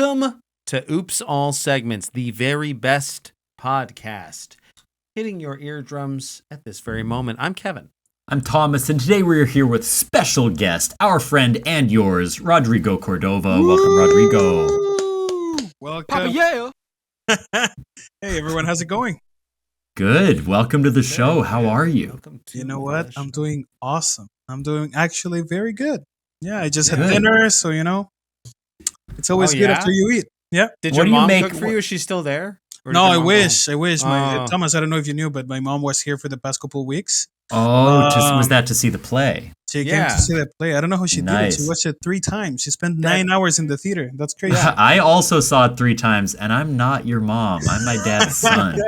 Welcome to Oops All Segments, the very best podcast hitting your eardrums at this very moment. I'm Kevin. I'm Thomas, and today we're here with special guest, our friend and yours, Rodrigo Cordova. Woo! Welcome, Rodrigo. Welcome. Papa, yeah. Hey, everyone. How's it going? Good. Welcome to the show. How are you? You know what? I'm doing awesome. I'm doing actually very good. Yeah, I just had Good. dinner, so, it's always good after you eat. Yeah. Did What your do you mom make- cook for you? Is she still there? Or No, did I your mom wish. Oh. Thomas, I don't know if you knew, but my mom was here for the past couple of weeks. Oh, was that to see the play? She came Yeah. to see that play. I don't know how she did it. Nice. She watched it 3 times. She spent 9 hours in the theater. That's crazy. I also saw it 3 times, and I'm not your mom. I'm my dad's son.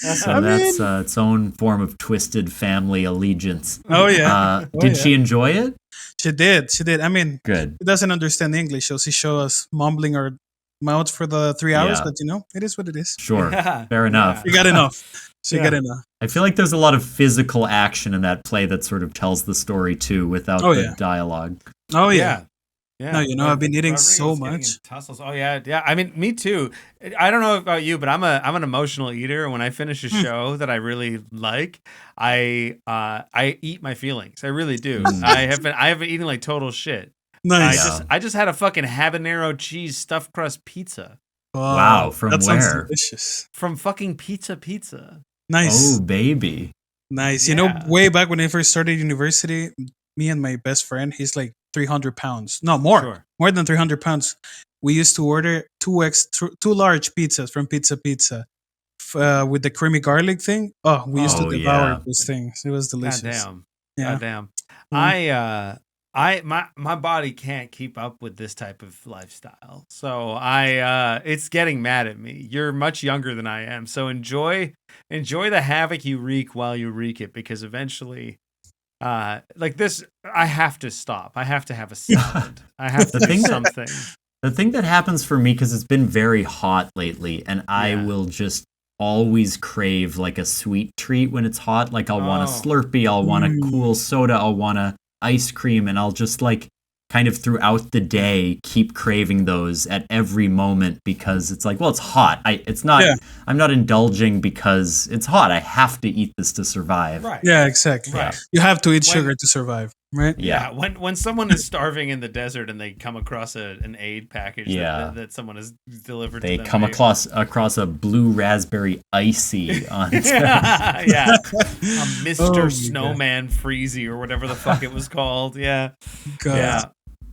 So I that's mean- its own form of twisted family allegiance. Oh, yeah. Did she enjoy it? She did. I mean, Good. she doesn't understand English, so she showed us mumbling our mouths for the 3 hours, Yeah. but it is what it is. Sure. Yeah. Fair enough. She got enough. She Yeah. got enough. I feel like there's a lot of physical action in that play that sort of tells the story too, without Oh, the yeah. dialogue. Oh, yeah. Yeah. No, I've been eating so Rodrigo's getting much. in tussles. Oh yeah. I mean, me too. I don't know about you, but I'm an emotional eater. And when I finish a show that I really like, I eat my feelings. I really do. I have been eating like total shit. Nice. I just had a fucking habanero cheese stuffed crust pizza Wow, from that sounds where? delicious. from fucking Pizza. Nice. Oh, baby. Nice. Yeah. Way back when I first started university, me and my best friend, he's like 300 pounds. No, more. Sure. More than 300 pounds. We used to order two large pizzas from Pizza with the creamy garlic thing. Oh, we used to Oh, devour yeah. those things. It was delicious. Goddamn. Yeah. Goddamn. Mm. My body can't keep up with this type of lifestyle. So it's getting mad at me. You're much younger than I am. So enjoy the havoc you wreak while you wreak it, because eventually like this, I have to stop. I have to have a salad. I have to The do thing that- something. The thing that happens for me, because it's been very hot lately, and I Yeah. will just always crave like a sweet treat when it's hot. Like I'll want a Oh. Slurpee, I'll want a Mm. cool soda, I'll want a ice cream, and I'll just like kind of throughout the day keep craving those at every moment, because it's like, well, it's hot. I'm not indulging because it's hot. I have to eat this to survive. Right. Yeah, exactly. Right. You have to eat When- sugar to survive, right? Yeah. When someone is starving in the desert and they come across an aid package Yeah. that someone has delivered They to them, come across a blue raspberry icy on yeah, a Mr. Oh, my Snowman Freezy or whatever the fuck it was called. Yeah, God. yeah.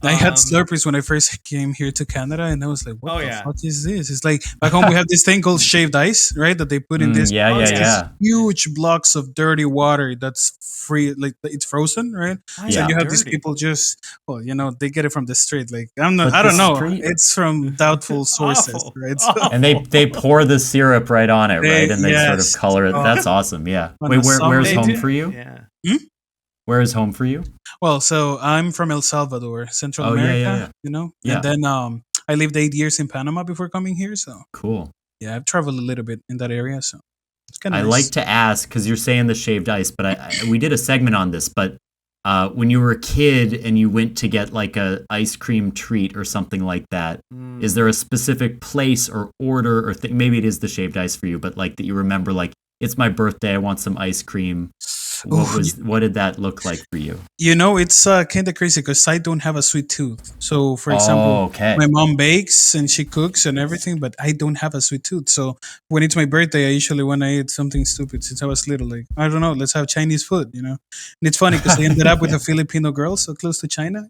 I had Um, Slurpees when I first came here to Canada, and I was like, "What Oh, the yeah. fuck is this?" It's like back home we have this thing called shaved ice, right? That they put in this yeah. huge blocks of dirty water that's free, like it's frozen, right? Yeah. So you have these Dirty. people just, they get it from the street. Like I But don't the know, street- it's from doubtful sources, Awful. right? So, Awful. And they pour the syrup right on it, right? And they sort Yes. of color it. Oh. That's awesome. Yeah. On Wait, a summer- where's They home do- for you? Yeah. Where is home for you? well, so I'm from El Salvador, Central Oh, yeah, America, yeah. Yeah. and then I lived 8 years in Panama before coming here. So Cool. yeah, I've traveled a little bit in that area. So it's kind I of like to ask, because you're saying the shaved ice, but we did a segment on this. But when you were a kid and you went to get like a ice cream treat or something like that, is there a specific place or order or maybe it is the shaved ice for you, but like that you remember, like it's my birthday, I want some ice cream. What did that look like for you? It's kind of crazy because I don't have a sweet tooth. So, for example, okay. my mom bakes and she cooks and everything, but I don't have a sweet tooth. So when it's my birthday, I usually want to eat something stupid since I was little. Like, I don't know, let's have Chinese food, And it's funny because I ended up with a Filipino girl so close to China.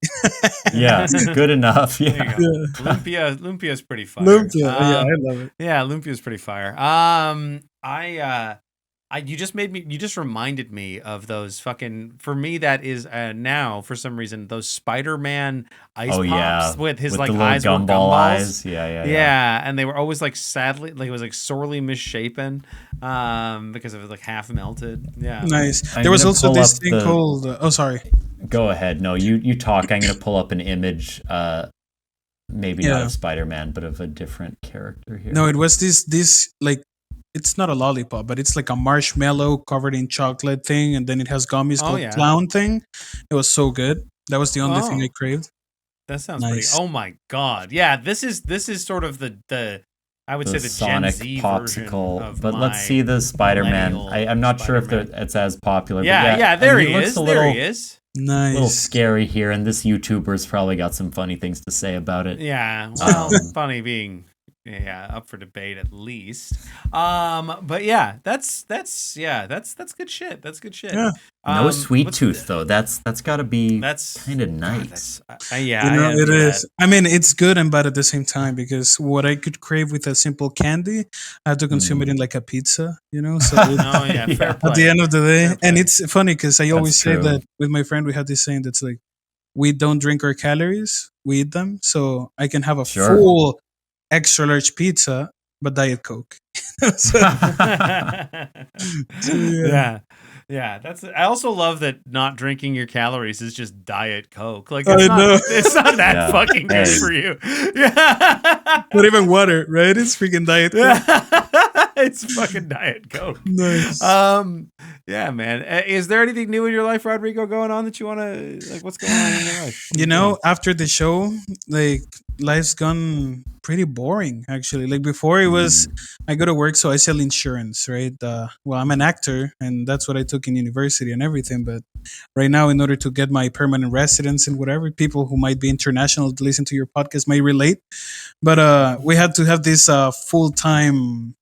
Yeah, good enough. There Yeah. you go. Lumpia is pretty fire. Lumpia, I love it. Yeah, Lumpia is pretty fire. You just reminded me of those fucking, for me that is now for some reason those Spider-Man ice Oh, pops yeah. with his With like the little eyes were gumball gumballs. eyes. Yeah. Yeah, and they were always like sadly, like it was like sorely misshapen, because it was like half melted. Yeah, Nice. I'm There was gonna also pull this up thing the- called, sorry. Go ahead. No, you talk. I'm going to pull up an image, maybe not of Spider-Man, but of a different character here. No, it was this like, it's not a lollipop, but it's like a marshmallow covered in chocolate thing, and then it has gummies called yeah. clown thing. It was so good. That was the only thing Oh. I craved. That sounds pretty. Nice. Oh my god. Yeah, this is sort of the I would say the Sonic Gen Z popsicle. version of But my let's see the Spider-Man. millennial I'm not sure if Spider-Man. it's as popular. Yeah, but yeah, there I mean, he looks is. a little, There he is. Nice. little scary here, and this YouTuber's probably got some funny things to say about it. Yeah, well, funny being up for debate at least. But yeah, that's good shit. That's good shit. Yeah. No sweet what's tooth though. That's got to be That's kind of God, nice. yeah, You know, I it envy is. that. I mean, it's good and bad at the same time because what I could crave with a simple candy, I have to consume it in like a pizza. You know, so Oh yeah, fair Yeah. play. at the end of the day, Fair and play. it's funny because I always say true. that with my friend. We have this saying that's like, we don't drink our calories, we eat them. So I can have a Sure. full extra large pizza, but Diet Coke. So, yeah. Yeah, that's. I also love that not drinking your calories is just Diet Coke. Like I know. it's not that Yeah. fucking good Hey. for you. Yeah, Not even water, right? It's freaking Diet Coke. it's fucking Diet Coke. Nice. Yeah, man. Is there anything new in your life, Rodrigo, going on that you want to like? What's going on in your life? You know, after the show, like life's gone pretty boring actually. Like before it was I go to work, so I sell insurance, right? Well, I'm an actor and that's what I took in university and everything, but right now in order to get my permanent residence and whatever, people who might be international to listen to your podcast may relate, but we had to have this full-time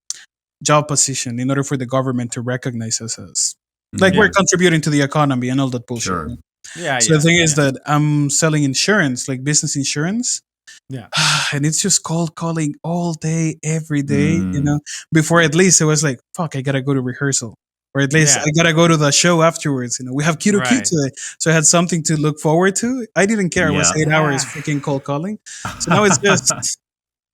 job position in order for the government to recognize us as like we're contributing to the economy and all that bullshit. Sure. right? Yeah. So the thing is that I'm selling insurance, like business insurance. Yeah. And it's just cold calling all day, every day, you Mm. know. Before at least it was like, fuck, I gotta go to rehearsal. Or at least Yeah. I gotta go to the show afterwards. You know, we have Q to Q Right. today. So I had something to look forward to. I didn't care. It was Yeah. 8 hours Yeah. freaking cold calling. So now it's just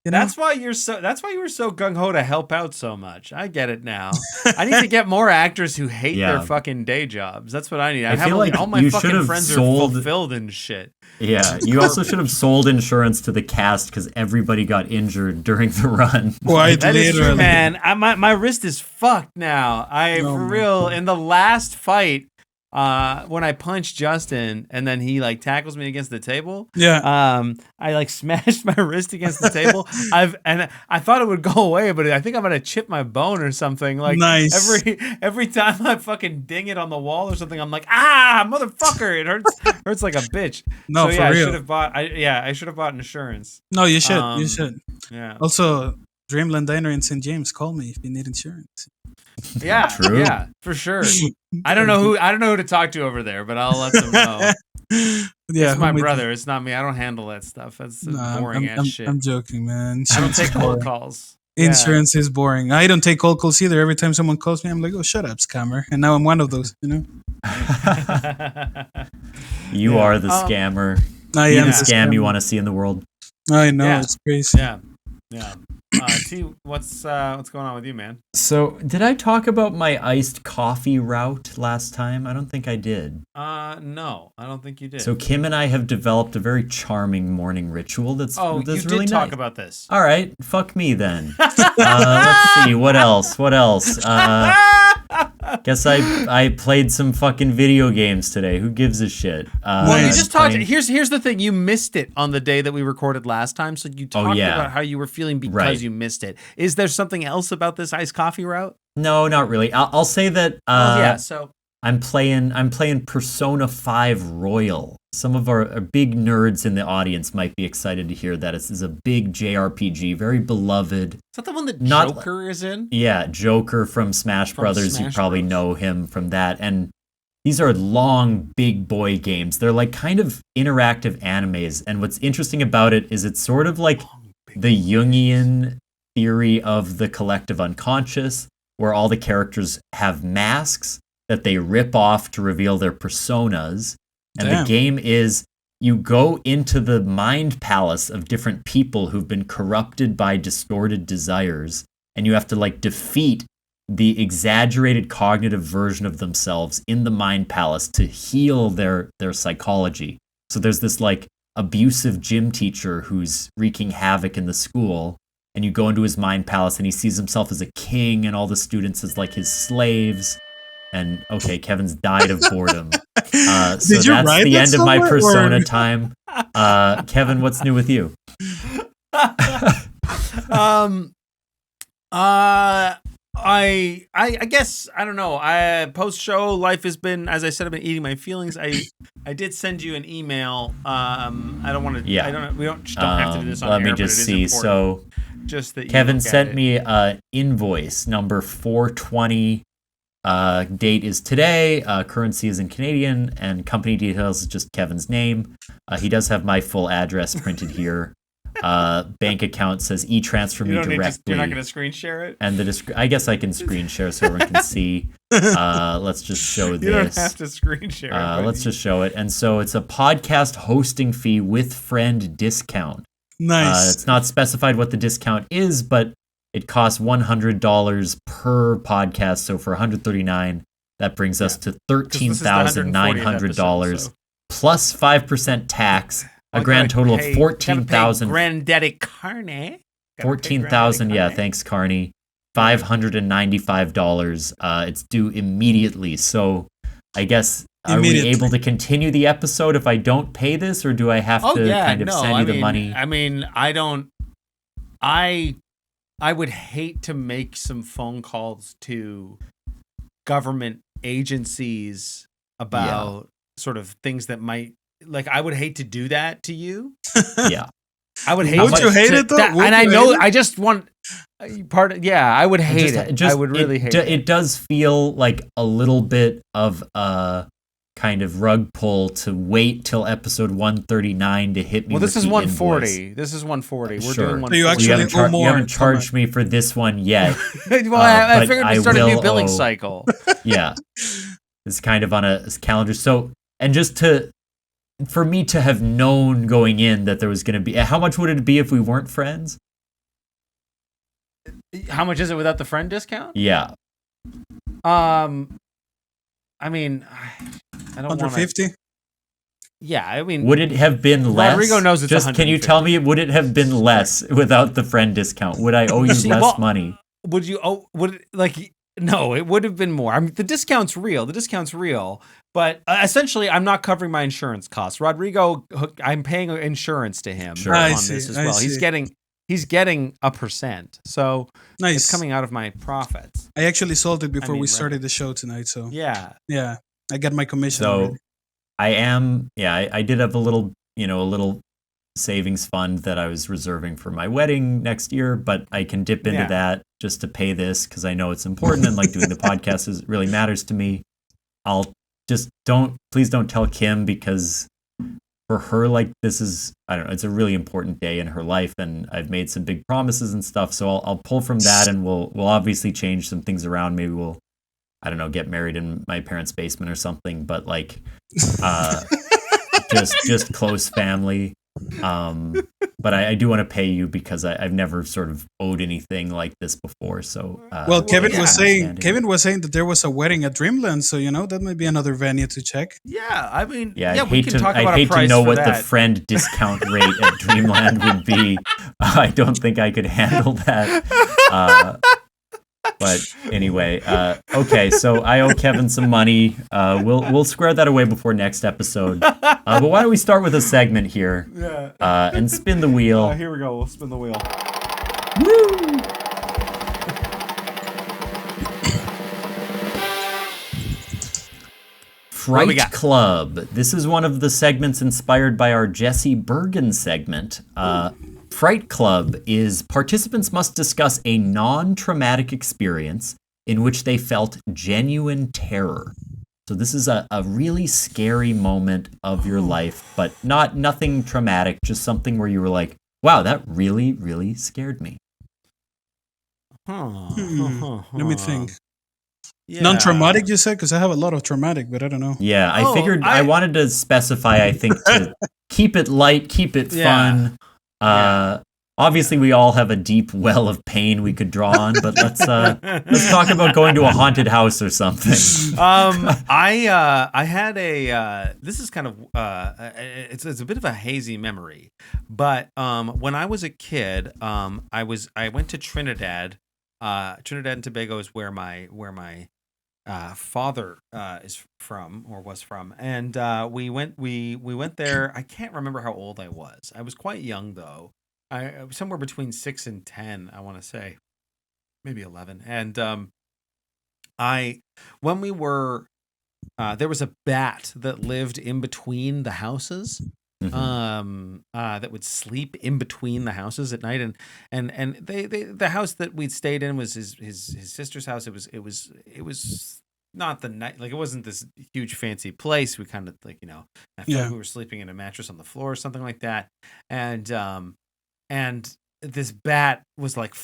you know. That's why you were so gung ho to help out so much. I get it now. I need to get more actors who hate their Yeah. fucking day jobs. That's what I need. I feel have like all my you fucking should've friends are sold- fulfilled and shit. Yeah, you also should have sold insurance to the cast because everybody got injured during the run. Quite That is true, literally. man. My wrist is fucked now. Oh For my real. In the last fight, when I punched Justin and then he like tackles me against the table. Yeah. I like smashed my wrist against the table. I thought it would go away, but I think I'm gonna chip my bone or something. Like Nice. every time I fucking ding it on the wall or something, I'm like, motherfucker! It hurts like a bitch. No, so for yeah, real. I should have bought insurance. No, you should. Um, You should. Yeah. Also, Dreamland Diner in St. James, call me if you need insurance. Yeah, True. yeah, for sure. I don't know who to talk to over there, but I'll let them know. Yeah, It's my who made- brother. It's not me. I don't handle that stuff. That's Nah, boring ass shit. I'm joking, man. I don't Insurance take is cold boring. calls. Yeah. Insurance is boring. I don't take cold calls either. Every time someone calls me, I'm like, "Oh, shut up, scammer!" And now I'm one of those. You know, You Yeah. are the scammer. I Be am the the scam you scammer. want to see in the world. I know Yeah. it's crazy. Yeah. T, what's going on with you, man? So, did I talk about my iced coffee route last time? I don't think I did. No, I don't think you did. So, Kim and I have developed a very charming morning ritual that's you really did talk nice. about this. All right, fuck me then. Let's see, what else? Guess I played some fucking video games today. Who gives a shit? Well, you Nice. just talked. playing- Here's the thing. You missed it on the day that we recorded last time, so you talked yeah. about how you were feeling because Right. you missed it. Is there something else about this iced coffee route? No, not really. I'll say that Yeah. So I'm playing Persona 5 Royal. Some of our big nerds in the audience might be excited to hear that. This is a big JRPG, very beloved. is that the one that Not- Joker is in? Yeah, Joker from Smash From Brothers. You Smash probably Bros. know him from that. And these are long, big boy games. They're like kind of interactive animes. And what's interesting about it is it's sort of like the Jungian theory of the collective unconscious, where all the characters have masks that they rip off to reveal their personas. And Damn. the game is you go into the mind palace of different people who've been corrupted by distorted desires, and you have to like defeat the exaggerated cognitive version of themselves in the mind palace to heal their psychology. So there's this like abusive gym teacher who's wreaking havoc in the school, and you go into his mind palace and he sees himself as a king and all the students as like his slaves. And okay, Kevin's died of boredom. So Did you that's write the that end of my somewhere, Persona or- time. Kevin, what's new with you? I guess I don't know. Post show life has been, as I said, I've been eating my feelings. I did send you an email. I don't want to. Yeah. We don't have to do this on let air. me just see. So just that Kevin sent me invoice number 420. Date is today. Currency is in Canadian, and company details is just Kevin's name. He does have my full address printed here. Bank account says e-transfer me directly. You're not going to screen share it? And I guess I can screen share so everyone can see. Let's just show this. You don't have to screen share it. Let's just show it. And so it's a podcast hosting fee with friend discount. Nice. It's not specified what the discount is, but it costs $100 per podcast. So for $139, that brings us to $13,900 plus 5% tax. A grand total of $14,000. Granddaddy Carney. $14,000. Yeah, thanks, Carney. $595. It's due immediately. So I guess are we able to continue the episode if I don't pay this, or do I have to send you the money? I mean, I don't. I would hate to make some phone calls to government agencies about sort of things that might. Like, I would hate to do that to you. Yeah. I would hate Would you hate it, though? And I know, I just want I would hate it. I would really hate it. It does feel like a little bit of a kind of rug pull to wait till episode 139 to hit me. Well, this is 140. Invoice. This is 140. We're Sure. doing 140. You actually you haven't charged me for this one yet. Well, I figured we started a new billing cycle. Yeah. It's kind of on a calendar. So, and just for me to have known going in that there was going to be, how much would it be if we weren't friends? How much is it without the friend discount? Yeah. I mean, I don't 150. Yeah, I mean, would it have been less? Rodrigo knows it's just. Can you tell me? Would it have been less without the friend discount? Would I owe you less money? Would you? No, it would have been more. I mean, the discount's real. But essentially, I'm not covering my insurance costs. Rodrigo, I'm paying insurance to him on this as well. He's getting a percent, so it's coming out of my profits. I actually sold it before we started the show tonight, so yeah, I got my commission. So already. I did have a little savings fund that I was reserving for my wedding next year, but I can dip into that just to pay this because I know it's important and like doing the podcast really matters to me. Please don't tell Kim, because for her, like, this is, I don't know, it's a really important day in her life, and I've made some big promises and stuff. So I'll pull from that, and we'll obviously change some things around. Maybe we'll, I don't know, get married in my parents' basement or something, but like, just close family. But I do want to pay you because I've never sort of owed anything like this before. So Kevin was saying that there was a wedding at Dreamland, so that might be another venue to check. Yeah, I mean, I'd hate to know what the friend discount rate at Dreamland would be. I don't think I could handle that. But anyway, okay, so I owe Kevin some money. We'll square that away before next episode. But why don't we start with a segment here and spin the wheel. Here we go. We'll spin the wheel. Woo! Fright Club. This is one of the segments inspired by our Jesse Bergen segment. Fright Club is participants must discuss a non-traumatic experience in which they felt genuine terror. So this is a really scary moment of your life, but nothing traumatic, just something where you were like, wow, that really, really scared me. Let me think. Yeah. Non-traumatic, you said? Because I have a lot of traumatic, but I don't know. Yeah, I figured I wanted to specify, I think, to keep it light, keep it fun. Obviously, we all have a deep well of pain we could draw on, but let's talk about going to a haunted house or something. I had this is kind of it's a bit of a hazy memory, but when I was a kid, I went to Trinidad. Trinidad and Tobago is where my father is from or was from, and we went there. I can't remember how old I was. I was quite young though. I was somewhere between 6 and 10. I want to say maybe 11. And I when we were there was a bat that lived in between the houses. That would sleep in between the houses at night, and they the house that we'd stayed in was his sister's house. It was not the night, like it wasn't this huge fancy place. We kind of like, I felt like we were sleeping in a mattress on the floor or something like that, and this bat was like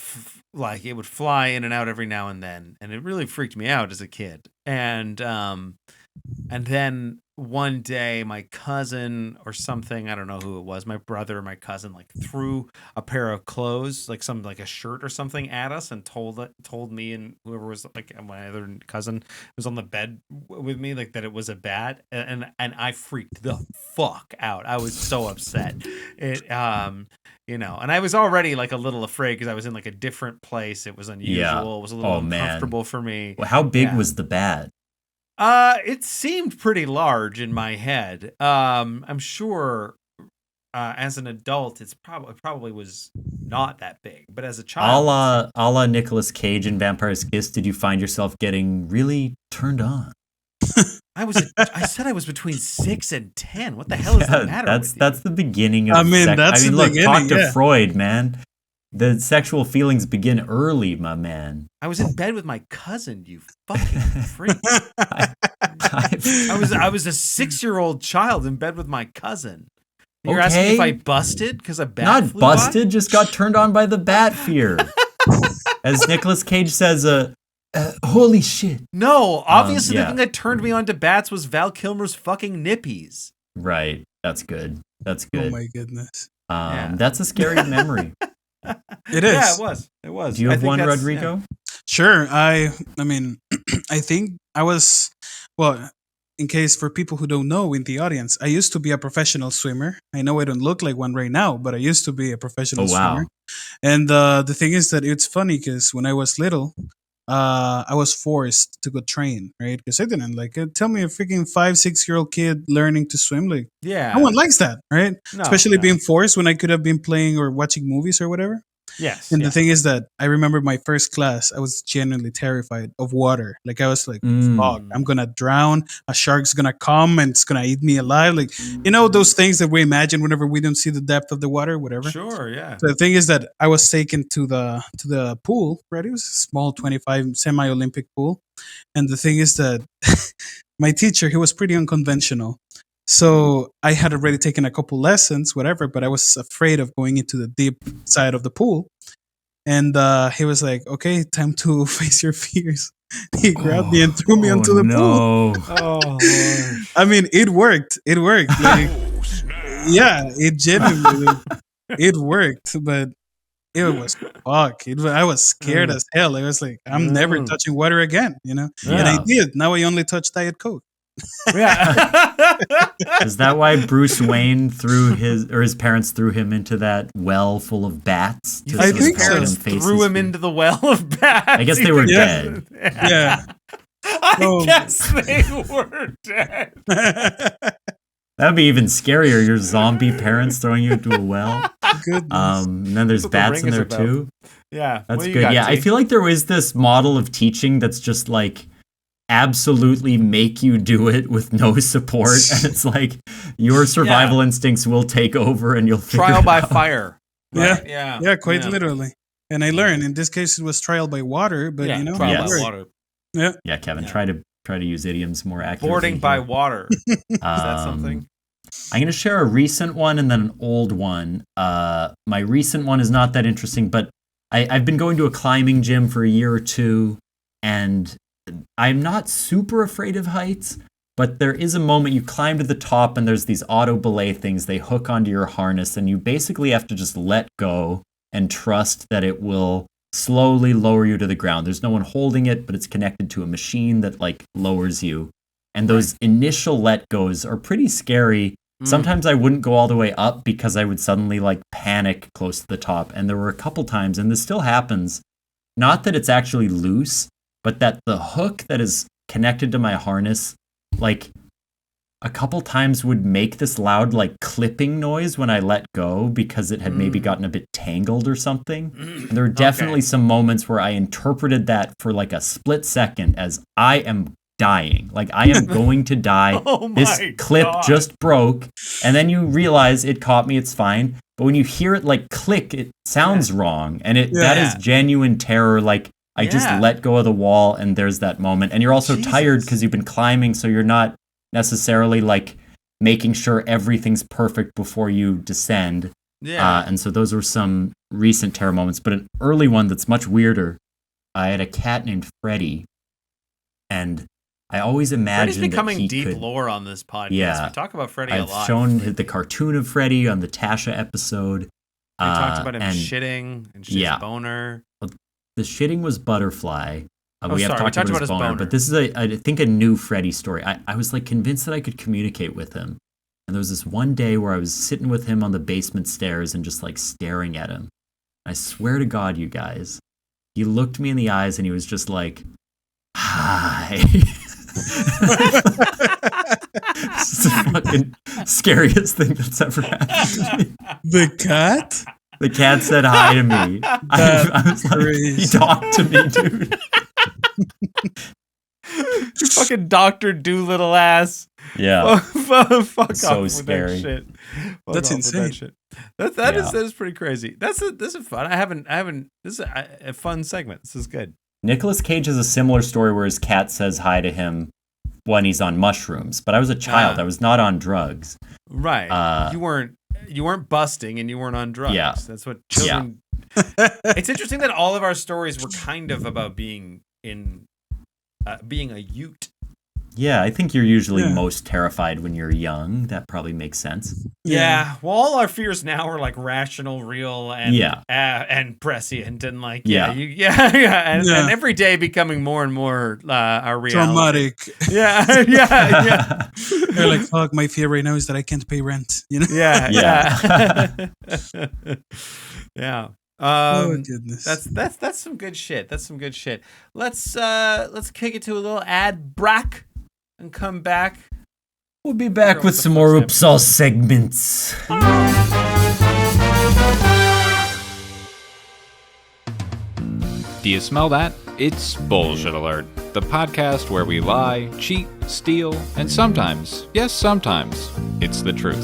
it would fly in and out every now and then, and it really freaked me out as a kid. And then one day my cousin or something, I don't know who it was, my brother or my cousin, like threw a pair of clothes, like a shirt or something at us, and told me and whoever was like my other cousin was on the bed with me, like that it was a bat, and I freaked the fuck out. I was so upset. And I was already like a little afraid because I was in like a different place. It was unusual. Yeah. It was a little uncomfortable for me. Well, how big was the bat? It seemed pretty large in my head. I'm sure as an adult it probably was not that big, but as a child, a la Nicolas Cage in Vampire's Kiss, did you find yourself getting really turned on? I said I was between 6 and 10. What the hell is the matter with you? That's the beginning of talk to Freud, man. The sexual feelings begin early, my man. I was in bed with my cousin, you fucking freak. I was a 6-year-old child in bed with my cousin. You're asking if I busted because a bat Not flew busted, by? Just got turned on by the bat fear. As Nicolas Cage says, holy shit. No, obviously the thing that turned me on to bats was Val Kilmer's fucking nippies. Right. That's good. Oh my goodness. That's a scary memory. It is. Yeah, it was. Do you have one, Rodrigo? Yeah. Sure. I mean, I think I was, well, in case for people who don't know in the audience, I used to be a professional swimmer. I know I don't look like one right now, but I used to be a professional swimmer. And the thing is that it's funny because when I was little, I was forced to go train, right? Because I didn't tell me a freaking 5-6-year-old kid learning to swim. No one likes that, right? No, especially being forced when I could have been playing or watching movies or whatever. Yes. And the thing is that I remember my first class, I was genuinely terrified of water. Like I was like, fuck, I'm going to drown. A shark's going to come and it's going to eat me alive. Like, those things that we imagine whenever we don't see the depth of the water, whatever. Sure, yeah. So the thing is that I was taken to the pool, right? It was a small 25 semi-Olympic pool. And the thing is that my teacher, he was pretty unconventional. So I had already taken a couple lessons, whatever, but I was afraid of going into the deep side of the pool. And he was like, okay, time to face your fears. He grabbed me and threw me onto the pool. Oh, Lord. I mean, it worked. It worked. Yeah, it genuinely, it worked, but it was fuck. I was scared as hell. I was like, I'm never touching water again, Yeah. And I did. Now I only touch Diet Coke. Yeah. Is that why Bruce Wayne his parents threw him into that well full of bats? I think so. Threw him into the well of bats. I guess they were dead. Yeah. I guess they were dead. That'd be even scarier. Your zombie parents throwing you into a well. Goodness. And then there's bats in there too. Yeah. That's good. Yeah, I feel like there is this model of teaching that's just like absolutely make you do it with no support, and it's like your survival instincts will take over and you'll figure trial it by out. fire. Right? Yeah, quite literally. And I learned in this case it was trial by water, but trial by water. Yeah, Kevin, try to use idioms more accurately. Boarding by water. Is that something? I'm going to share a recent one and then an old one. My recent one is not that interesting, but I've been going to a climbing gym for a year or two, and I'm not super afraid of heights, but there is a moment you climb to the top and there's these auto belay things. They hook onto your harness and you basically have to just let go and trust that it will slowly lower you to the ground. There's no one holding it, but it's connected to a machine that lowers you. And those initial let goes are pretty scary. Sometimes I wouldn't go all the way up because I would suddenly panic close to the top. And there were a couple times, and this still happens, not that it's actually loose, but that the hook that is connected to my harness, like a couple times would make this loud like clipping noise when I let go because it had maybe gotten a bit tangled or something. And there were definitely some moments where I interpreted that for like a split second as I am dying. Like I am going to die. This clip just broke. And then you realize it caught me, it's fine. But when you hear it like click, it sounds wrong. And that is genuine terror. Like I just let go of the wall and there's that moment. And you're also tired because you've been climbing, so you're not necessarily like making sure everything's perfect before you descend. And so those were some recent terror moments. But an early one that's much weirder, I had a cat named Freddy, and I always imagined Freddy's becoming that he deep could, lore on this podcast. Yeah, We talk about Freddy a lot. I've shown the cartoon of Freddy on the Tasha episode. We talked about him shitting and shit's boner. The shitting was Butterfly. We we have talked about his boner, boner. but this is I think a new Freddy story. I was like convinced that I could communicate with him. And there was this one day where I was sitting with him on the basement stairs and just like staring at him. I swear to God, you guys, he looked me in the eyes and he was just like, "Hi." It's the fucking scariest thing that's ever happened to me. The cat? The cat said hi to me. I was like, he talked to me, dude. You fucking Dr. Doolittle ass. Yeah. Fuck so off scary. with that shit. That's insane. That is pretty crazy. This is fun. This is a fun segment. This is good. Nicolas Cage has a similar story where his cat says hi to him when he's on mushrooms. But I was a child. I was not on drugs. Right. You weren't busting and you weren't on drugs. Yeah. That's what children. It's interesting that all of our stories were kind of about being a Ute. Yeah, I think you're usually most terrified when you're young. That probably makes sense. Yeah. Well, all our fears now are like rational, real, and prescient, and like and every day becoming more and more our reality. Traumatic. Yeah. You're like, fuck, my fear right now is that I can't pay rent. You know? Yeah. Yeah. Oh goodness. That's some good shit. Let's kick it to a little ad break and come back. We'll be back with some more Upsal segments. Do you smell that? It's Bullshit Alert, the podcast where we lie, cheat, steal, and sometimes, yes, sometimes, it's the truth.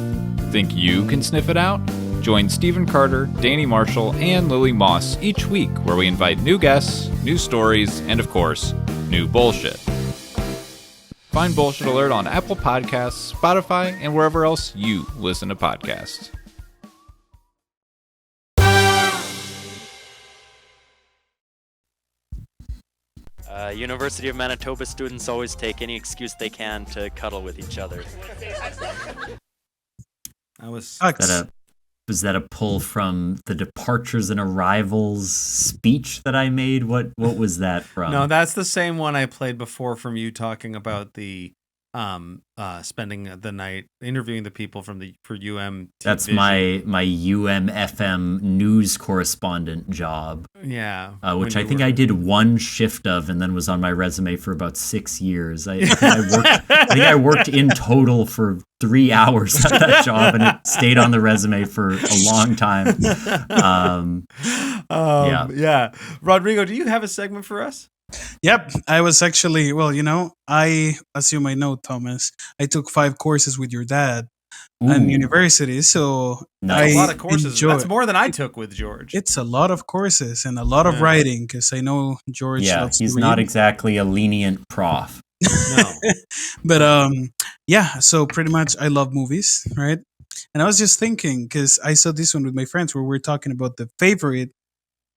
Think you can sniff it out? Join Stephen Carter, Danny Marshall, and Lily Moss each week where we invite new guests, new stories, and of course, new bullshit. Find Bullshit Alert on Apple Podcasts, Spotify, and wherever else you listen to podcasts. University of Manitoba students always take any excuse they can to cuddle with each other. Was that a pull from the Departures and Arrivals speech that I made? What was that from? No, that's the same one I played before from you talking about the spending the night interviewing the people for UM. That's my UM FM news correspondent job. Yeah, which I think I did one shift of, and then was on my resume for about 6 years. I think I worked in total for 3 hours at that job, and it stayed on the resume for a long time. Yeah, Rodrigo, do you have a segment for us? Yep, I was actually, as you might know, Thomas, I took 5 courses with your dad at university, so that's a lot of courses. That's more than I took with George. It's a lot of courses and a lot of writing, because I know George loves to he's read. not exactly a lenient prof. No. But so pretty much I love movies, right? And I was just thinking, because I saw this one with my friends where we're talking about the favorite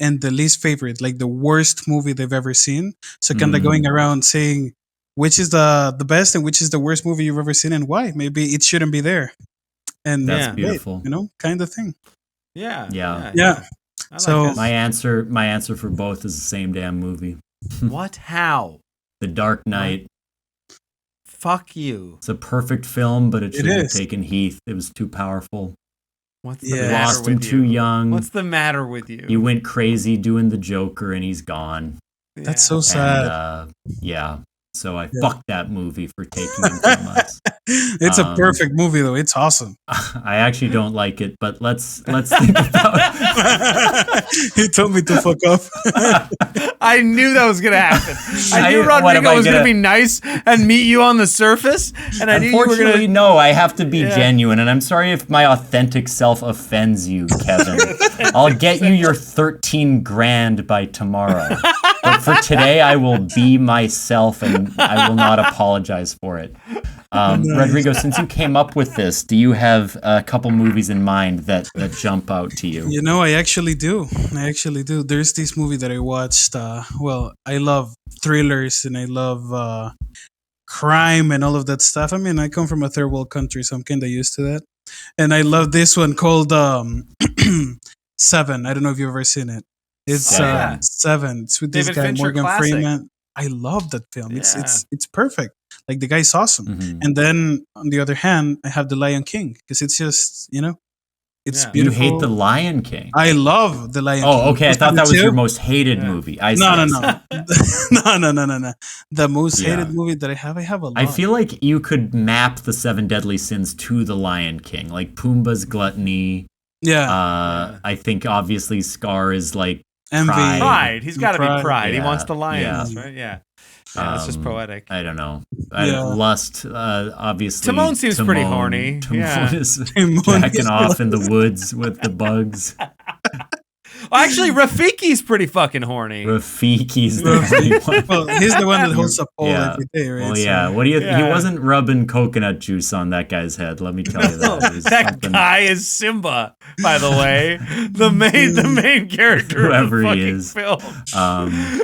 and the least favorite, like the worst movie they've ever seen. So kind of going around saying which is the best and which is the worst movie you've ever seen and why. Maybe it shouldn't be there. And that's beautiful. Kind of thing. Yeah. So my answer for both is the same damn movie. What? How? The Dark Knight. Fuck you. It's a perfect film, but it shouldn't have taken Heath. It was too powerful. What's the matter lost with him too young. What's the matter with you? He went crazy doing the Joker, and he's gone. That's so sad. And, So I fucked that movie for taking him from us. It's a perfect movie, though. It's awesome. I actually don't like it, but let's think about. He told me to fuck up. I knew that was gonna happen. I knew Rodrigo was gonna be nice and meet you on the surface, and I knew you were Unfortunately, gonna. no. I have to be genuine, and I'm sorry if my authentic self offends you, Kevin. I'll get you your 13 grand by tomorrow. But for today, I will be myself, and I will not apologize for it. Rodrigo, since you came up with this, do you have a couple movies in mind that jump out to you? You know, I actually do. There's this movie that I watched. I love thrillers and I love crime and all of that stuff. I mean, I come from a third world country, so I'm kind of used to that. And I love this one called Seven. I don't know if you've ever seen it. It's Seven. It's with this David guy Fincher Morgan classic. Freeman. I love that film. Yeah. It's perfect. Like the guy's awesome. Mhm. And then on the other hand, I have The Lion King because it's just it's Yeah. You beautiful. hate The Lion King? I love The Lion King. Oh, okay. I thought that was your most hated Yeah. movie. No. No. The most hated movie that I have a lot. I feel like you could map the 7 deadly sins to The Lion King, like Pumbaa's gluttony. Yeah. I think obviously Scar is like Envy. Pride. He's got to be Pride. pride. He Yeah. wants the lions, right? Yeah. That's just poetic. I don't know. Yeah. Lust, obviously. Timon seems pretty horny. Timon Yeah. is Timon jacking is- off in the woods with the bugs. Well, actually, Rafiki's pretty fucking horny. Rafiki's the horny one. Well, he's the one that holds a pole Yeah. every day, right? Well, So- yeah. What do you? He Yeah. wasn't rubbing coconut juice on that guy's head. Let me tell you that. It was That something- guy is Simba, by the way. The main character Whoever of the he fucking is. film.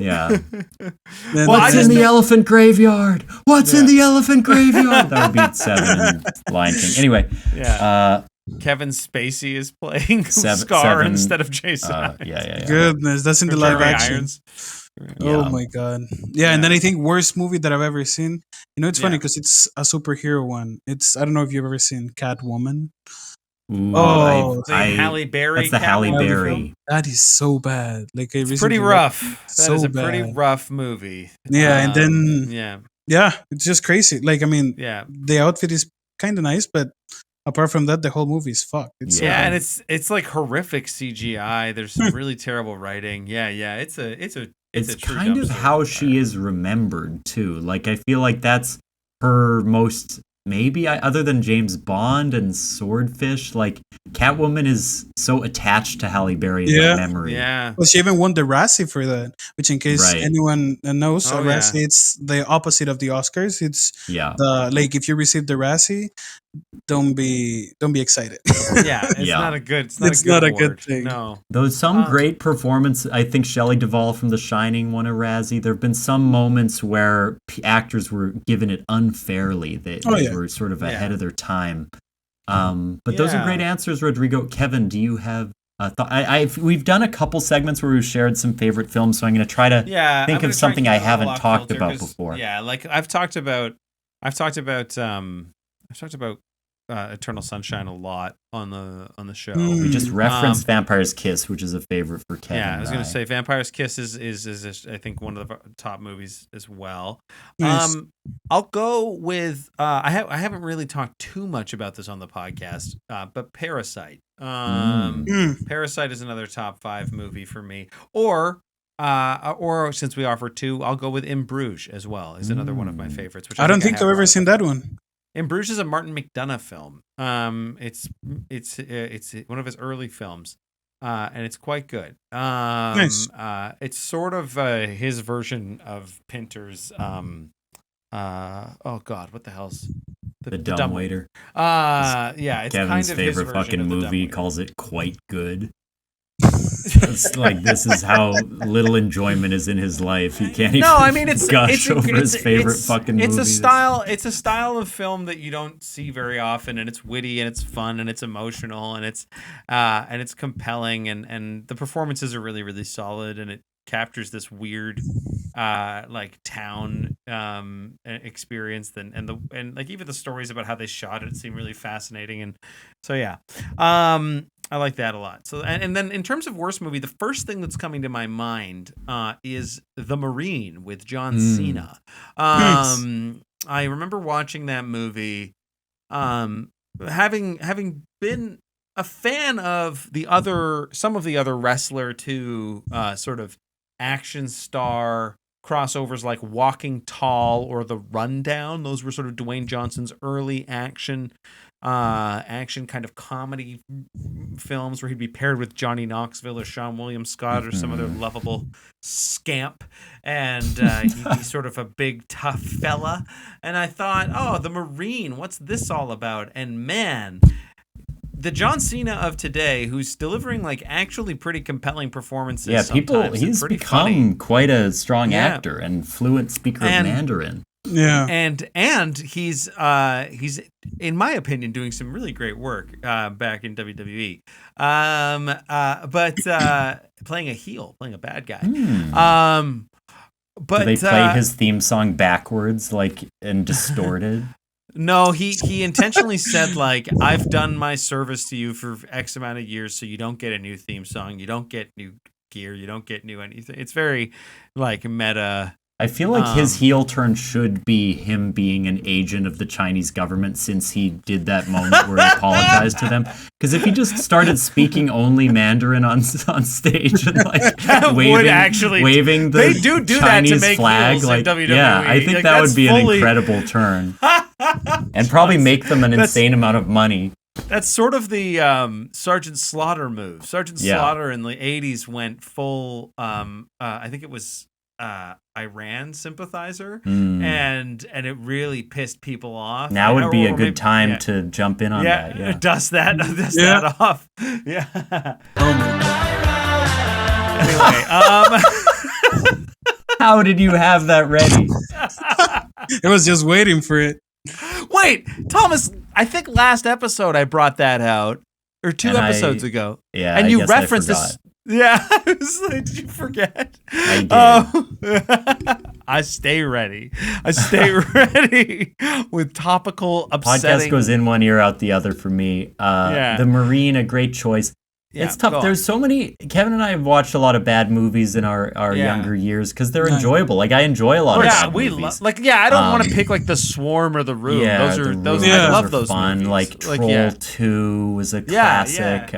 Yeah. Then Well, I What's just in the think- elephant graveyard? What's in the elephant graveyard? That would be 7 in Lion King. Anyway, Yeah. Kevin Spacey is playing Scar Seven, instead of Jason. yeah. Goodness, that's in the Or live Jeremy action. Irons. Oh Yeah. my god. Yeah, and then I think worst movie that I've ever seen. You know, it's funny Yeah. because it's a superhero one. I don't know if you've ever seen Catwoman. Ooh, Oh, The Halle Berry. That's the Halle Catwoman Berry. film. That is so bad. Like I It's recently pretty rough. That So is a pretty bad. rough movie. Yeah, and then Yeah. yeah, it's just crazy. Like I mean, Yeah. the outfit is kind of nice, but apart from that, the whole movie is fucked. It's so Yeah, bad. and it's like horrific CGI. There's some really terrible writing. Yeah. It's a It's a true kind of dumpster how fire. she is remembered too. Like I feel like that's her most other than James Bond and Swordfish, like Catwoman is so attached to Halle Berry in Yeah. my memory. Yeah. Well, she even won the Razzie for that, which, in case Right. anyone knows, Oh, a Razzie it's the opposite of the Oscars. It's Yeah. the like if you receive the Razzie, don't be excited. Yeah. It's Yeah. not a good. It's not a good award. thing. No. Though some great performance, I think Shelley Duvall from The Shining won a Razzie. There have been some moments where actors were given it unfairly. They yeah. were sort of ahead Yeah. of their time. But those are Yeah. great answers, Rodrigo. Kevin, do you have a thought? We've done a couple segments where we've shared some favorite films, so I'm going to try to Yeah. think I'm gonna of try and something keep I it a little haven't off talked kilter about 'cause, before. Yeah, like I've talked about Eternal Sunshine a lot on the show. We just referenced Um, Vampire's Kiss, which is a favorite for Kevin. Yeah, I was and going to say Vampire's Kiss is I think one of the top movies as well. Nice. I'll go with I haven't really talked too much about this on the podcast, but Parasite. Parasite is another top 5 movie for me. Or since we offer 2, I'll go with In Bruges as well. Is another one of my favorites. Which I don't think have I've ever brought seen up. that one. In Bruges is a Martin McDonagh film. It's one of his early films, and it's quite good. Nice. It's sort of his version of Pinter's. Oh God, what the hell's The Dumb Waiter. Yeah, it's Kevin's kind of his favorite version fucking of The Dumb movie Waiter. calls it Quite Good. It's like this is how little enjoyment is in his life. He can't even No, I mean it's gush over his favorite fucking It's movies. It's a style of film that you don't see very often, and it's witty and it's fun and it's emotional and it's compelling and the performances are really really solid, and it captures this weird like town experience and like even the stories about how they shot it seem really fascinating, and so yeah. I like that a lot. So, and then in terms of worst movie, the first thing that's coming to my mind is The Marine with John Cena. I remember watching that movie, having been a fan of some of the other wrestler to sort of action star crossovers like Walking Tall or The Rundown. Those were sort of Dwayne Johnson's early action kind of comedy films where he'd be paired with Johnny Knoxville or Sean William Scott or some other lovable scamp, and he'd be sort of a big tough fella. And I thought, oh, The Marine, what's this all about? And man, the John Cena of today, who's delivering like actually pretty compelling performances. Yeah, he's become quite a strong actor and fluent speaker of Mandarin. Yeah, and he's in my opinion doing some really great work back in WWE. But playing a heel, playing a bad guy. But do they play his theme song backwards, like and distorted? No, he intentionally said like, I've done my service to you for X amount of years, so you don't get a new theme song, you don't get new gear, you don't get new anything. It's very like meta. I feel like his heel turn should be him being an agent of the Chinese government, since he did that moment where he apologized to them. Because if he just started speaking only Mandarin on stage and like waving the they do Chinese that to make flag, like WWE. Yeah, I think that would be an incredible turn, and probably make them an insane amount of money. That's sort of the Sergeant Slaughter move. Sergeant Slaughter in the 80s went full. I think it was. Iran sympathizer, and it really pissed people off. Now would be a good time to jump in on that. Yeah, dust that off. Yeah. Anyway, how did you have that ready? I was just waiting for it. Wait, Thomas, I think last episode I brought that out, or two episodes ago. Yeah, and I you guess referenced this. Yeah, I was like, did you forget? I did. I stay ready. With topical, upsetting. Podcast goes in one ear, out the other for me. The Marine, a great choice. Yeah, it's tough. There's so many. Kevin and I have watched a lot of bad movies in our younger years because they're enjoyable. Like I enjoy a lot of bad movies. I don't want to pick like The Swarm or The Room. Yeah, those. I love those fun. movies. Like Troll 2 was a classic.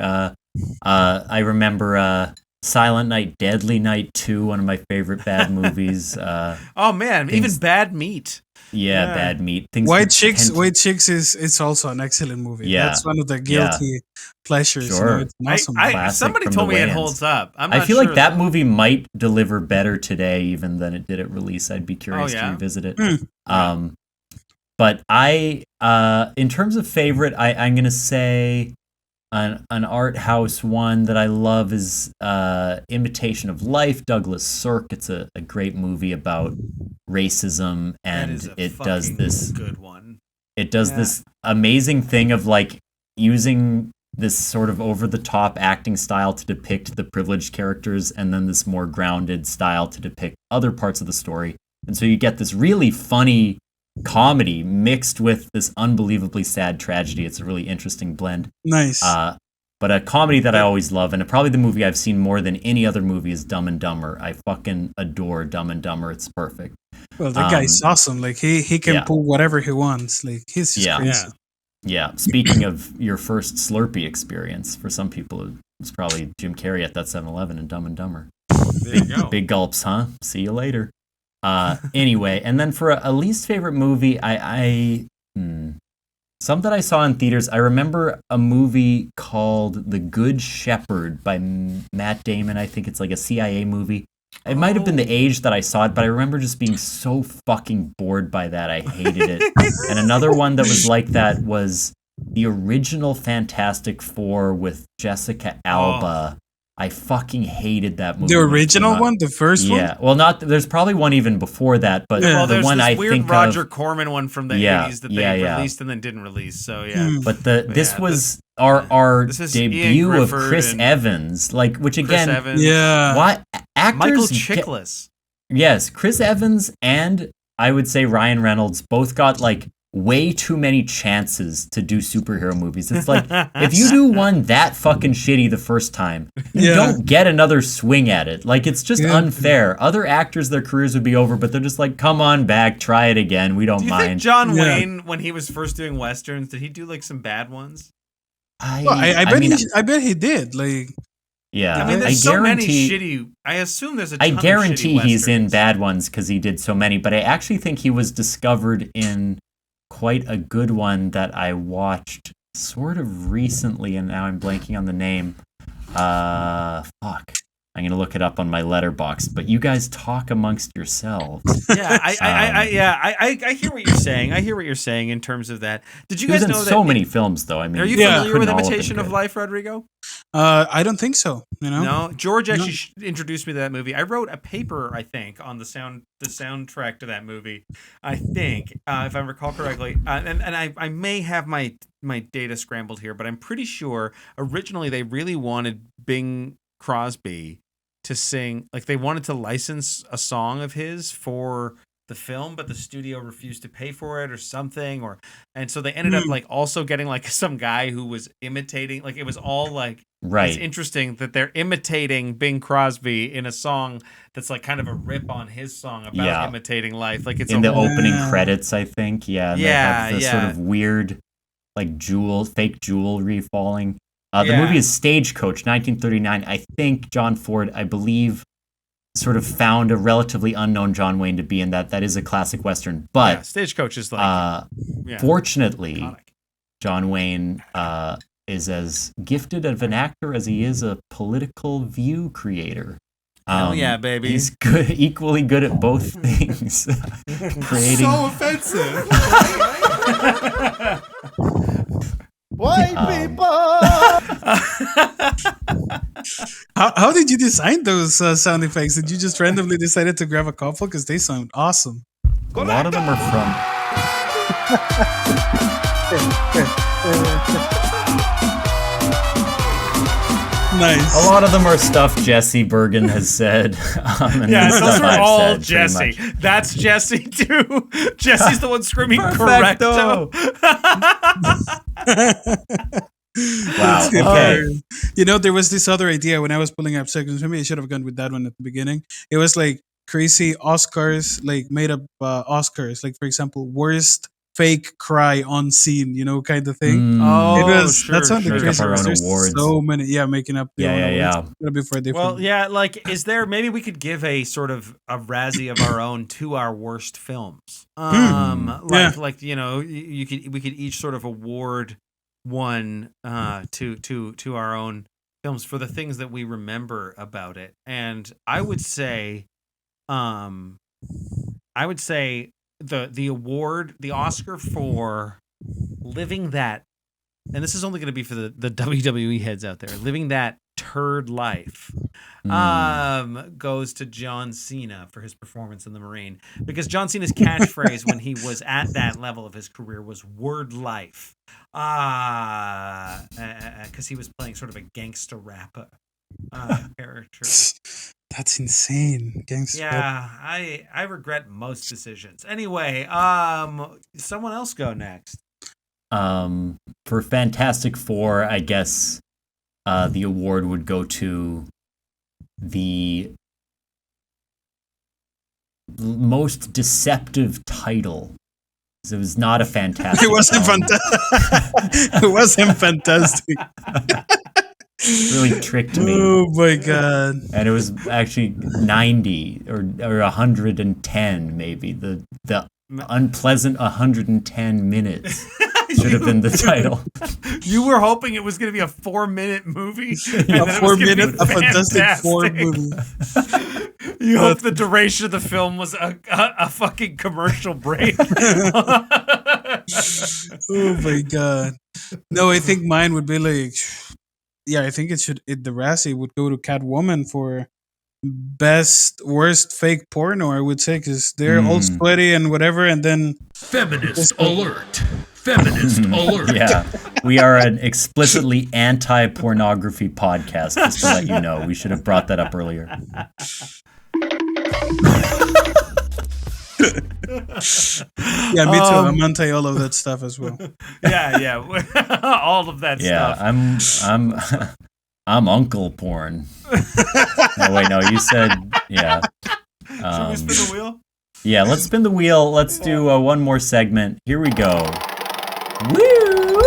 I remember Silent Night, Deadly Night 2, one of my favorite bad movies. Oh man, even Bad Meat. Yeah, Bad Meat. White Chicks is also an excellent movie. Yeah. That's one of the guilty pleasures. Sure. You know, it's an awesome movie. Somebody told me it holds up. I feel like that movie might deliver better today even than it did at release. I'd be curious to revisit it. But in terms of favorite, I'm going to say an art house one that I love is Imitation of Life, Douglas Sirk. It's a great movie about racism, and it does this good one. It does this amazing thing of like using this sort of over the top acting style to depict the privileged characters, and then this more grounded style to depict other parts of the story. And so you get this really funny comedy mixed with this unbelievably sad tragedy. It's a really interesting blend. Nice. But a comedy that I always love, and probably the movie I've seen more than any other movie, is Dumb and Dumber. I fucking adore Dumb and Dumber. It's perfect. Well, that guy's awesome. Like he can pull whatever he wants. Like he's just crazy. Yeah. Speaking of your first Slurpee experience, for some people it was probably Jim Carrey at that 7-Eleven in Dumb and Dumber. There you go. Big gulps, huh? See you later. Anyway, and then for a least favorite movie, some that I saw in theaters, I remember a movie called The Good Shepherd by Matt Damon. I think it's like a CIA movie. It might have been the age that I saw it, but I remember just being so fucking bored by that. I hated it. And another one that was like that was the original Fantastic Four with Jessica Alba. I fucking hated that movie. The original one? The first one? Yeah. Well, there's probably one even before that, but the one I think weird Roger Corman one from the 80s that they released and then didn't release. So But this was our debut of Chris Evans, like, which again, what actors? Michael Chiklis. Yes, Chris Evans and I would say Ryan Reynolds both got like way too many chances to do superhero movies. It's like, if you do one that fucking shitty the first time, you don't get another swing at it. Like, it's just unfair. Other actors, their careers would be over, but they're just like, come on back, try it again. We don't mind. Do you think John Wayne, when he was first doing Westerns, did he do like some bad ones? I bet he did. Like, yeah, I mean, there's so many shitty. I assume there's a ton I guarantee of shitty he's in Westerns. bad ones because he did so many, but I actually think he was discovered in quite a good one that I watched sort of recently, and now I'm blanking on the name. Fuck. I'm gonna look it up on my letterbox, but you guys talk amongst yourselves. Yeah, I hear what you're saying. I hear what you're saying in terms of that. Did you guys know that? So many films, though. I mean, are you familiar with Imitation of Life, Rodrigo? I don't think so. No. George actually introduced me to that movie. I wrote a paper, I think, on the soundtrack to that movie. I think, if I recall correctly, and I may have my data scrambled here, but I'm pretty sure originally they really wanted Bing Crosby to sing, like they wanted to license a song of his for the film, but the studio refused to pay for it or something, and so they ended up like also getting like some guy who was imitating, like it was all like, right. It's interesting that they're imitating Bing Crosby in a song that's like kind of a rip on his song about imitating life. Like it's in the opening credits, I think. Yeah. And they have the sort of weird, like fake jewelry falling. The movie is Stagecoach, 1939. I think John Ford, I believe, sort of found a relatively unknown John Wayne to be in that. That is a classic Western. But Stagecoach is like... fortunately, iconic. John Wayne is as gifted of an actor as he is a political view creator. Hell yeah, baby. He's equally good at both things. Creating... So offensive. White people. How did you design those sound effects? Did you just randomly decided to grab a couple? Because they sound awesome. A lot of them are from... Nice. A lot of them are stuff Jesse Bergen has said. Those are all Jesse. That's Jesse too. Jesse's the one screaming correcto. Wow. Okay. You know, there was this other idea when I was pulling up seconds. Maybe I should have gone with that one at the beginning. It was like crazy Oscars, like made up Oscars. Like, for example, worst fake cry on scene, you know, kind of thing. That's on the crazy. There's awards. So many, making up. Yeah. Before they like, is there, maybe we could give a sort of a Razzie of our own to our worst films. Like, you know, we could each sort of award one to our own films for the things that we remember about it. And I would say the award, the Oscar for living that, and this is only going to be for the WWE heads out there, living that turd life, goes to John Cena for his performance in The Marine, because John Cena's catchphrase when he was at that level of his career was "word life," because he was playing sort of a gangster rapper character. That's insane. Gangster. Yeah, I regret most decisions. Anyway, someone else go next. For Fantastic Four, I guess the award would go to the most deceptive title. It was not a fantastic. It wasn't fantastic. It wasn't fantastic. Really tricked me. Oh my god! And it was actually 90 or 110, maybe the unpleasant 110 minutes should have been the title. You were hoping it was going to be a 4-minute movie. A 4-minute, a Fantastic Four movie. You hope the duration of the film was a fucking commercial break. Oh my god! No, I think mine would be like. Yeah, I think the Razzie would go to Catwoman for worst fake porno, I would say, because they're all sweaty and whatever, and then... Feminist alert! Feminist alert! Yeah, we are an explicitly anti-pornography podcast, just to let you know. We should have brought that up earlier. Yeah, me too. I'm anti all of that stuff as well. Yeah. All of that Yeah, stuff. I'm uncle porn. No, wait, no, you said yeah. Should we spin the wheel? Yeah, let's spin the wheel. Let's do one more segment. Here we go. Woo!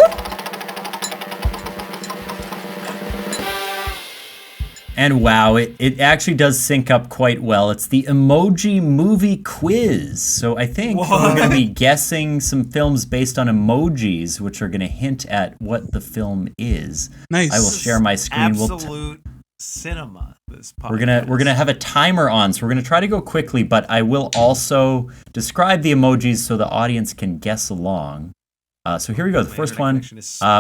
And wow, it actually does sync up quite well. It's the Emoji movie quiz. So I think we're going to be guessing some films based on emojis, which are going to hint at what the film is. Nice. I will share my screen. Absolute cinema. This podcast. We're gonna have a timer on, so we're gonna try to go quickly. But I will also describe the emojis so the audience can guess along. So here we go. The first one,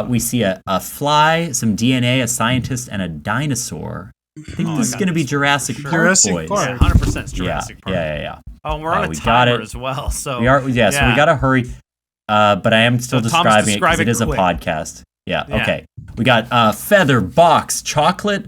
we see a fly, some DNA, a scientist, and a dinosaur. I think this is going to be Jurassic Park, Jurassic boys. Park. Yeah, 100% Jurassic Park. Yeah. Oh, and we're on a we got timer it. as well. So So we got to hurry. But I am still So Tom's describing it because it describe is it a quick. podcast. Yeah, Yeah. okay. We got feather, box, chocolate,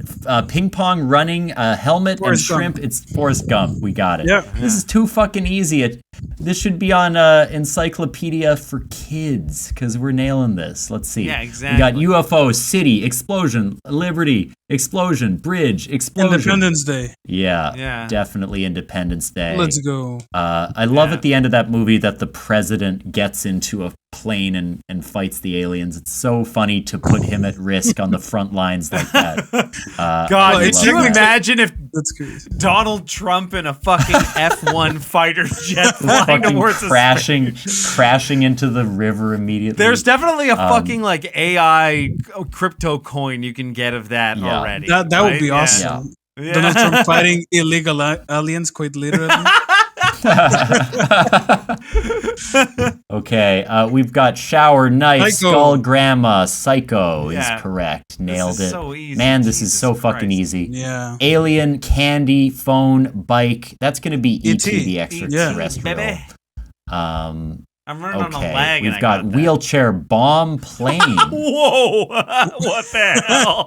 ping pong, running, helmet, Forrest and shrimp. Gump. It's Forrest Gump. We got it. Yeah. This is too fucking easy. This should be on Encyclopedia for Kids because we're nailing this. Let's see. Yeah, exactly. We got UFO, city, explosion, liberty, explosion, bridge, explosion. Independence Day. Yeah, definitely Independence Day. Let's go. I love at the end of that movie that the president gets into a plane and fights the aliens. It's so funny to put him at risk on the front lines like that. God, Well, could it's you technically- imagine if That's crazy. Donald Trump in a fucking F1 fighter jet flying fucking towards us? crashing into the river immediately. There's definitely a fucking like AI crypto coin you can get of that Yeah. already. That right? would be Yeah. awesome. Yeah. Donald Trump fighting illegal aliens, quite literally. Okay, we've got shower, knife, Psycho. skull, grandma, psycho Yeah. is correct. Nailed is it. so easy. Man, this is Jesus so fucking Christ. easy. Yeah. Alien, candy, phone, bike. That's gonna be E.T. E.T. the extraterrestrial. Baby. Um, I'm running on a okay, lag. and we've I got that. wheelchair, bomb, plane. Whoa! What the hell?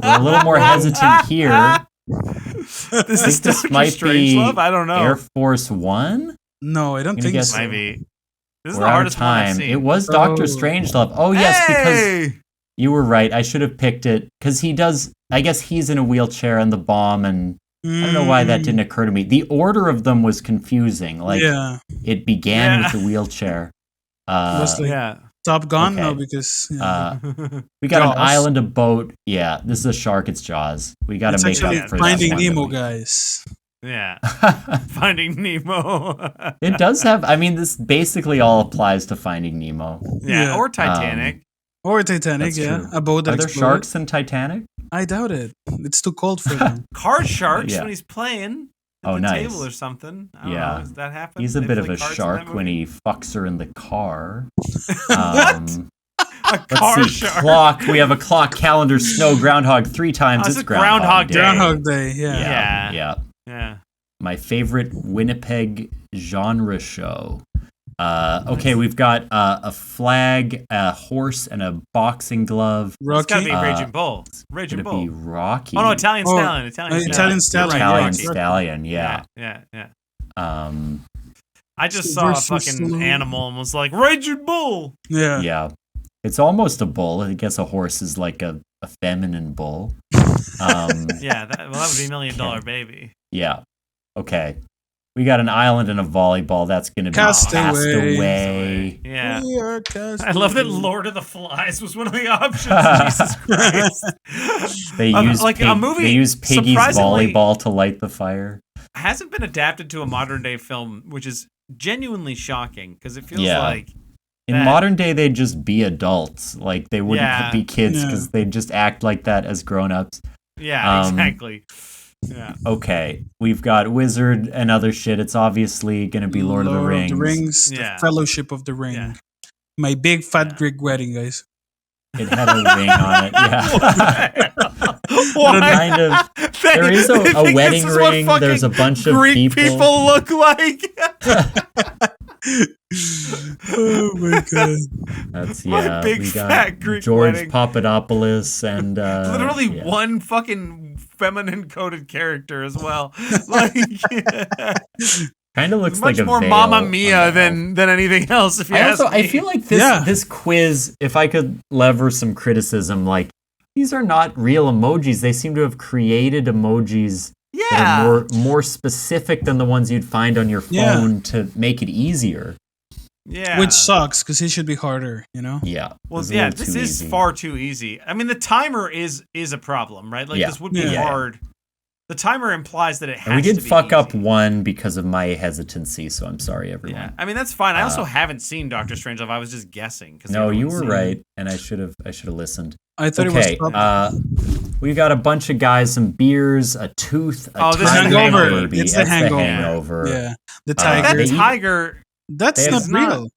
We're a little more hesitant here. This is this Dr. might be Strangelove? I don't know. Air Force One. No, I don't Gonna think guess so. Maybe. This is We're the out of hardest one I've time. seen. It was Doctor Oh. Strangelove. Oh yes, because Hey! you were right. I should have picked it because he does. I guess he's in a wheelchair and the bomb, and I don't know why that didn't occur to me. The order of them was confusing. Like Yeah. it began Yeah. with the wheelchair. Was like Yeah. Top Gun? No, okay. because We got Jaws. an island, a boat. Yeah, this is a shark. It's Jaws. We got it's to make actually up for Finding that one. Nemo, guys. Yeah. Finding Nemo. It does have. I mean, this basically all applies to Finding Nemo. Yeah. Yeah. Or Titanic. Or Titanic, That's yeah. true. A boat that Are there exploded. sharks in Titanic? I doubt it. It's too cold for them. Card sharks Yeah. when he's playing at Oh, the nice. table or something. I don't Yeah. know. Does that happen? He's a They bit of play a cards in shark that when movie? he fucks her in the car. A car Let's see. shark. Clock. We have a clock, calendar, snow, groundhog. 3 times. Oh, it's it's a Groundhog Groundhog Day. Day. Groundhog Day, yeah. Yeah. Yeah. Yeah. Yeah. My favorite Winnipeg genre show. Okay, we've got a flag, a horse, and a boxing glove. It's Rocky. gotta be Raging Bull. Raging Could it be Bull. Rocky? Oh no, Italian Oh, Stallion. Italian Stallion. Italian Stallion. You're right, Italian Rocky. Stallion. Yeah. Yeah. I I just saw a Versus fucking Stallone. animal and was like, Raging Bull. Yeah. Yeah. It's almost a bull. I guess a horse is like a feminine bull. Yeah, that would be $1 Million Baby. Yeah. Okay. We got an island and a volleyball. That's going to be Castaway. Castaway. Yeah. We are cast I love that away. Lord of the Flies was one of the options. Jesus Christ. They use like a movie. They use Piggy's surprisingly volleyball to light the fire. hasn't been adapted to a modern day film, which is genuinely shocking because it feels Yeah. like In that- modern day, they'd just be adults. Like they wouldn't Yeah. be kids Yeah. because they'd just act like that as grown-ups. Yeah, Um, exactly. Yeah. Okay, we've got Wizard and other shit. It's obviously going to be Lord of the Rings. Yeah. The Fellowship of the Ring. Yeah. My big fat Yeah. Greek wedding, guys. It had a ring on it. Yeah. Why? Kind of. They- There is they a think wedding this is what ring. fucking There's a bunch of Greek people look like. Oh my god. That's My yeah. big we got fat Greek George wedding. Papadopoulos and Literally yeah. one fucking feminine coded character as well. Like, Kind of looks much like a more veil Mamma on Mia the elf. than anything else. If you ask me. I feel like this quiz, if I could lever some criticism, like these are not real emojis. They seem to have created emojis that are more specific than the ones you'd find on your phone to make it easier. Yeah. Which sucks because it should be harder, you know? Yeah. Well, yeah, this is far too easy. I mean, the timer is a problem, right? Like, this would be hard. The timer implies that it has to be we did fuck easy. up one because of my hesitancy, so I'm sorry, everyone. Yeah, I mean, that's fine. I also haven't seen Doctor Strangelove. I was just guessing. No, you were right, and I should have listened. I thought it was we got a bunch of guys, some beers, a tooth, a this hangover. baby. It's That's the hangover. hangover. Yeah, the tiger. That tiger. That's not real.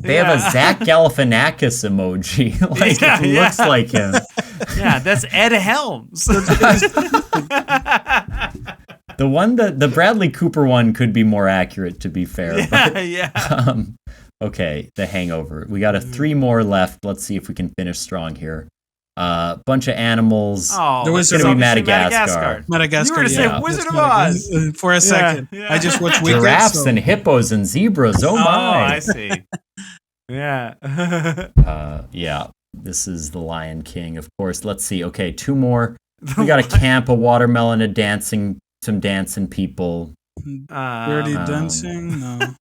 They have a Zach Galifianakis emoji. It looks like him. Yeah, that's Ed Helms. The one the Bradley Cooper one could be more accurate, to be fair. Okay, the hangover. We got 3 more left. Let's see if we can finish strong here. Bunch of animals. Oh, there was going to be Madagascar. You were going to say Wizard of Oz. For a second. Yeah. I just watched Wicked. Giraffes and hippos and zebras. Oh, my. Oh, I see. Yeah. Yeah. This is the Lion King, of course. Let's see. Okay, 2 more. We got a camp, a watermelon, some dancing people. Dirty Dancing? No.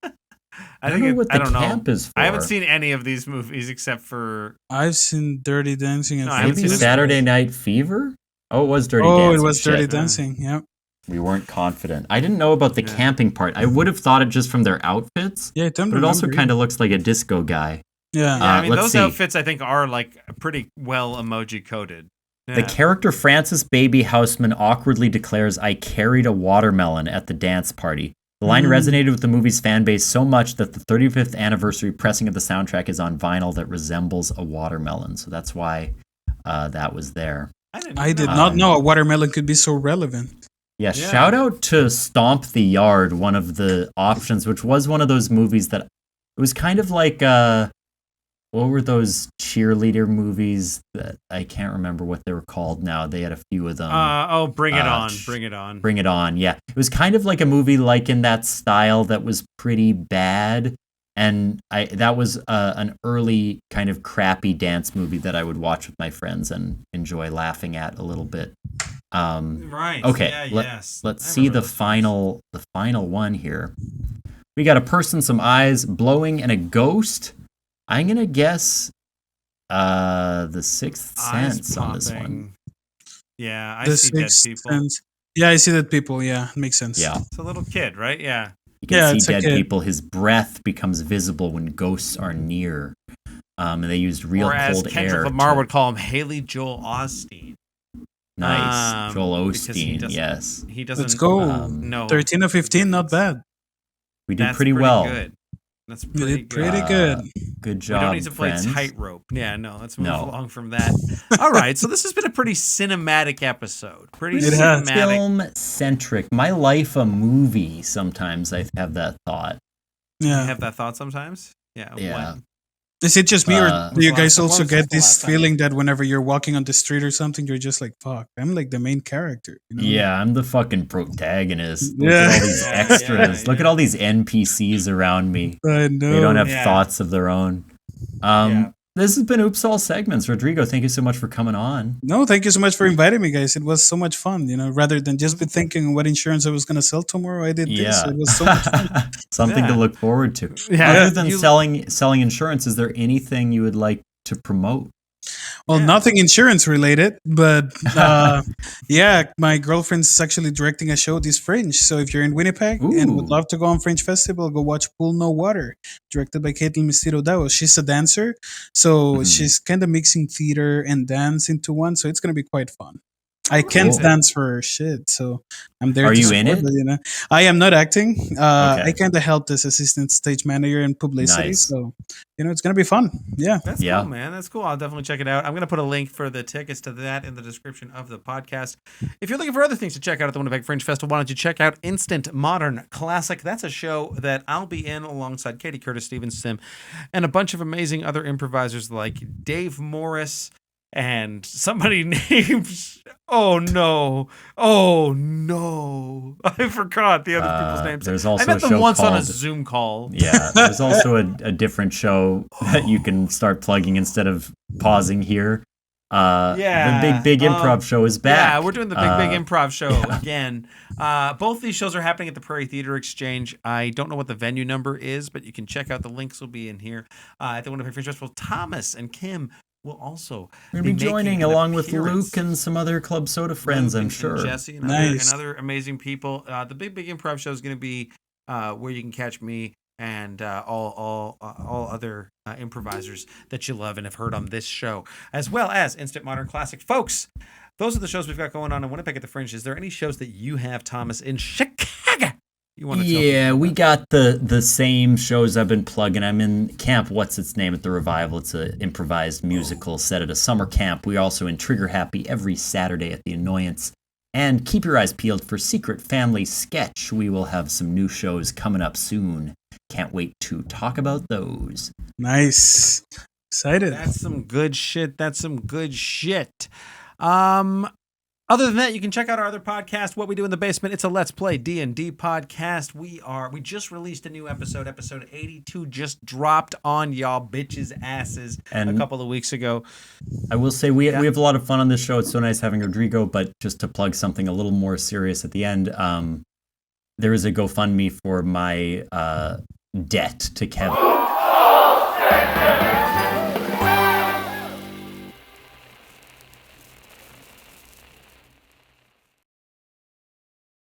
I don't know what the camp is for. I haven't seen any of these movies except for... I've seen Dirty Dancing. And maybe Saturday Night Fever? Oh, it was Dirty Dancing. Oh, it was Dirty Dancing, yep. We weren't confident. I didn't know about the camping part. I would have thought it just from their outfits. Yeah, but it also kind of looks like a disco guy. Yeah. I mean, those outfits, I think, are like pretty well emoji coded. Yeah. The character Francis Baby Houseman awkwardly declares, "I carried a watermelon at the dance party." The line resonated with the movie's fan base so much that the 35th anniversary pressing of the soundtrack is on vinyl that resembles a watermelon. So that's why that was there. I did not know a watermelon could be so relevant. Yeah, shout out to Stomp the Yard, one of the options, which was one of those movies that it was kind of like what were those cheerleader movies that I can't remember what they were called now. They had a few of them. Bring It On. Bring It On. Bring It On, yeah. It was kind of like a movie like in that style that was pretty bad. And that was an early kind of crappy dance movie that I would watch with my friends and enjoy laughing at a little bit. Right. Okay, Yeah, let's see the final one here. We got a person, some eyes, blowing, and a ghost. I'm going to guess the Sixth Sense on this one. Yeah, I see dead people. Sense. Yeah, I see dead people. Yeah, it makes sense. Yeah. It's a little kid, right? Yeah. You can see dead people. His breath becomes visible when ghosts are near. And they used real cold Kendrick air. Lamar would call him Haley Joel Osteen. Nice. Joel Osteen, yes. He doesn't. Let's go. No. 13 of 15, not bad. We did pretty well. Good. That's pretty good. Good job. We don't need to play friends. tightrope. Yeah, no, let's move along from that. All right, so this has been a pretty cinematic episode. Pretty cinematic. Film-centric. My life a movie, sometimes I have that thought. Yeah. You have that thought sometimes? Yeah. When? Is it just me, or do you guys also get this last time? feeling that whenever you're walking on the street or something, you're just like, fuck, I'm like the main character? You know? Yeah, I'm the fucking protagonist. Look at all these extras. Look at all these NPCs around me. I know. They don't have thoughts of their own. This has been Oops All Segments. Rodrigo, thank you so much for coming on. No, thank you so much for inviting me, guys. It was so much fun, rather than just be thinking what insurance I was going to sell tomorrow. I did this. It was so much fun. Something to look forward to. Yeah. Other than selling insurance, is there anything you would like to promote? Well, nothing insurance related, but my girlfriend's actually directing a show this Fringe. So if you're in Winnipeg and would love to go on Fringe Festival, go watch Pool No Water, directed by Caitlin Mistiro Davos. She's a dancer, so she's kind of mixing theater and dance into one. So it's going to be quite fun. I can't dance for shit, so I'm there. Are to you support in it? I am not acting. I kind of helped as assistant stage manager and publicity, Nice. so it's gonna be fun. Yeah, That's cool, man. That's cool. I'll definitely check it out. I'm going to put a link for the tickets to that in the description of the podcast. If you're looking for other things to check out at the Winnipeg Fringe Festival, why don't you check out Instant Modern Classic? That's a show that I'll be in alongside Katie Curtis, Steven Sim, and a bunch of amazing other improvisers like Dave Morris, and somebody named oh no, I forgot the other people's names. There's also I met a them show once on a called- Zoom call. Yeah, there's also a different show that you can start plugging instead of pausing here. The Big Improv show is back. Yeah, we're doing the Big Improv show again. Both these shows are happening at the Prairie Theater Exchange. I don't know what the venue number is, but you can check out the links will be in here. At the Winnipeg Fringe Festival, Thomas and Kim will also We'll be joining making an along with appearance. Luke and some other Club Soda friends, Luke I'm and sure. Jesse and, Nice. other amazing people. The Big Improv show is going to be where you can catch me and all other improvisers that you love and have heard on this show, as well as Instant Modern Classic. Folks, those are the shows we've got going on in Winnipeg at the Fringe. Is there any shows that you have, Thomas, in Chicago you want to tell Yeah, people we about? got the same shows I've been plugging. I'm in Camp Whatsitsname at the Revival. It's an improvised musical set at a summer camp. We're also in Trigger Happy every Saturday at the Annoyance. And keep your eyes peeled for Secret Family Sketch. We will have some new shows coming up soon. Can't wait to talk about those. Nice. Excited. That's some good shit. Other than that, you can check out our other podcast, What We Do in the Basement. It's a Let's Play D&D podcast. We just released a new episode. Episode 82 just dropped on y'all bitches' asses a couple of weeks ago. I will say we have a lot of fun on this show. It's so nice having Rodrigo, but just to plug something a little more serious at the end, there is a GoFundMe for my debt to Kevin.